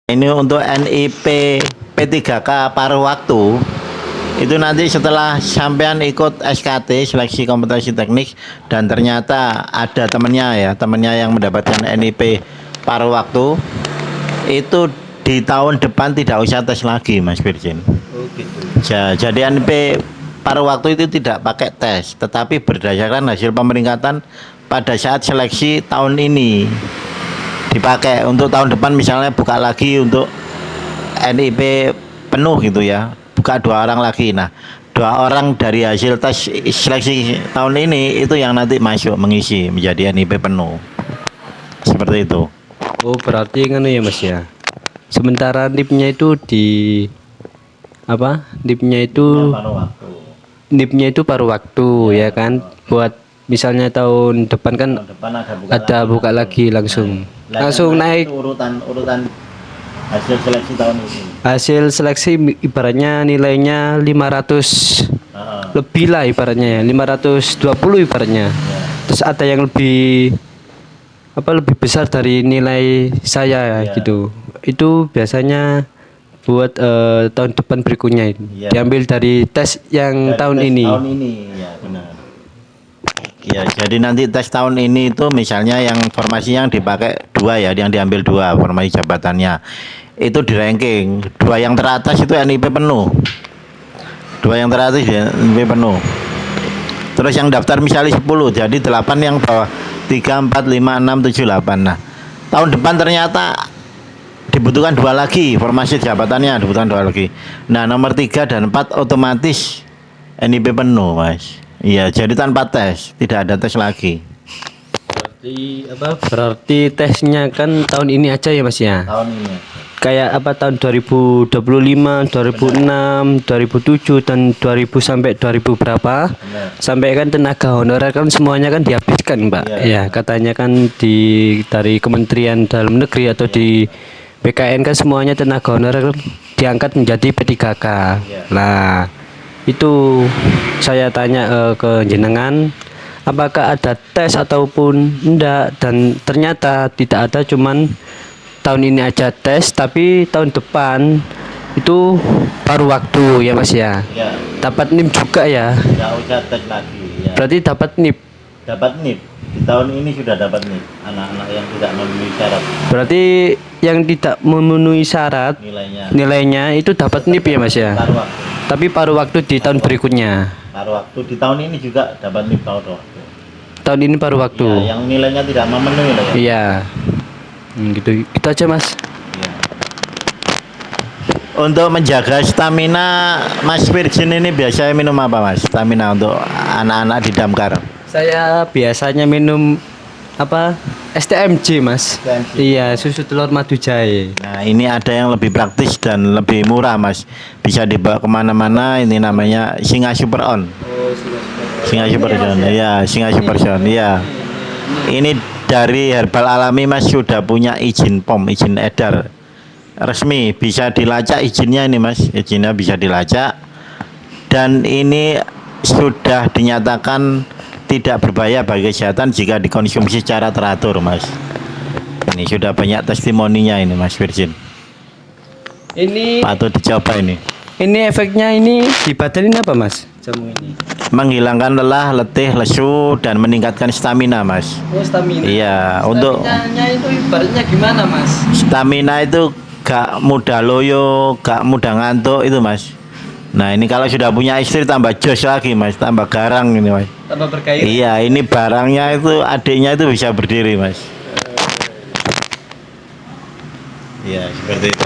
Ini untuk NIP P3K paruh waktu itu nanti setelah sampean ikut SKT seleksi kompetensi teknik dan ternyata ada temennya yang mendapatkan NIP paruh waktu itu di tahun depan tidak usah tes lagi Mas Virgin. Oh gitu. Jadi NIP paruh waktu itu tidak pakai tes tetapi berdasarkan hasil pemeringkatan pada saat seleksi tahun ini dipakai untuk tahun depan, misalnya buka lagi untuk NIP penuh gitu ya, buka 2 orang lagi. Nah 2 orang dari hasil tes seleksi tahun ini itu yang nanti masuk mengisi menjadi NIP penuh, seperti itu. Oh berarti kan ya Mas ya. Sementara NIP-nya itu di apa? NIP-nya itu NIP-nya itu paruh waktu ya kan, buat misalnya tahun depan kan ada buka lagi langsung naik urutan hasil seleksi tahun ini. Hasil seleksi ibaratnya nilainya 500 lebih lah ibaratnya ya, 520 ibaratnya. Terus ada yang lebih lebih besar dari nilai saya gitu. Itu biasanya buat tahun depan berikutnya ini. Diambil dari tes yang tahun ini. Tahun ini ya benar. Ya, jadi nanti tes tahun ini itu misalnya yang formasi yang dipakai 2 ya, yang diambil 2 formasi jabatannya. Itu di ranking 2 yang teratas itu NIP penuh. 2 yang teratas ya NIP penuh. Terus yang daftar misalnya 10, jadi 8 yang bawah 3, 4, 5, 6, 7, 8. Nah, tahun depan ternyata dibutuhkan 2 lagi formasi jabatannya, dibutuhkan 2 lagi. Nah, nomor 3 dan 4 otomatis NIP penuh, Mas. Iya, jadi tanpa tes, tidak ada tes lagi. Berarti Berarti tesnya kan tahun ini aja ya Mas ya? Tahun ini. Kayak tahun 2025, 2006, 2007 dan 2000 sampai 2000 berapa? Benar. Sampai kan tenaga honorer kan semuanya kan dihabiskan, Mbak. Ya, katanya kan dari Kementerian Dalam Negeri atau di BKN kan semuanya tenaga honorer diangkat menjadi P3K. Nah, itu saya tanya ke jenengan apakah ada tes ataupun enggak, dan ternyata tidak ada, cuman tahun ini aja tes tapi tahun depan itu paruh waktu ya Mas ya. Dapat NIP juga ya. Tidak usah tes lagi ya. Berarti dapat NIP. Dapat NIP. Di tahun ini sudah dapat NIP anak-anak yang tidak memenuhi syarat. Berarti yang tidak memenuhi syarat nilainya itu dapat NIP ya Mas ya. Paruh waktu. Tapi paruh waktu di tahun berikutnya. Paruh waktu di tahun ini juga dapat NIP paruh waktu. Tahun ini paruh waktu. Ya, yang nilainya tidak memenuhi lah ya. Iya. Gitu. Itu aja Mas. Ya. Untuk menjaga stamina Mas Virgin ini biasanya minum apa Mas? Stamina untuk anak-anak di Damkar. Saya biasanya minum STMJ Mas. STMJ. Iya, susu telur madu jahe. Nah ini ada yang lebih praktis dan lebih murah Mas, bisa dibawa kemana-mana. Ini namanya Singa Super On. Singa Super On ya, Singa Super On ya. Ini dari Herbal Alami Mas, sudah punya izin POM, izin edar resmi, bisa dilacak izinnya ini Mas, izinnya bisa dilacak, dan ini sudah dinyatakan tidak berbahaya bagi kesehatan jika dikonsumsi secara teratur Mas. Ini sudah banyak testimoninya ini Mas Virgin. Ini patut dicoba ini. Ini efeknya ini di badan ini apa Mas? Jamu ini. Menghilangkan lelah, letih, lesu, dan meningkatkan stamina Mas. Oh stamina. Iya, untuk Staminanya itu ibaratnya gimana Mas? Stamina itu gak mudah loyo, gak mudah ngantuk itu Mas. Nah ini kalau sudah punya istri tambah jos lagi Mas, tambah garang ini Mas. Tambah bergairah. Iya, ini barangnya itu adiknya itu bisa berdiri Mas. Iya seperti itu.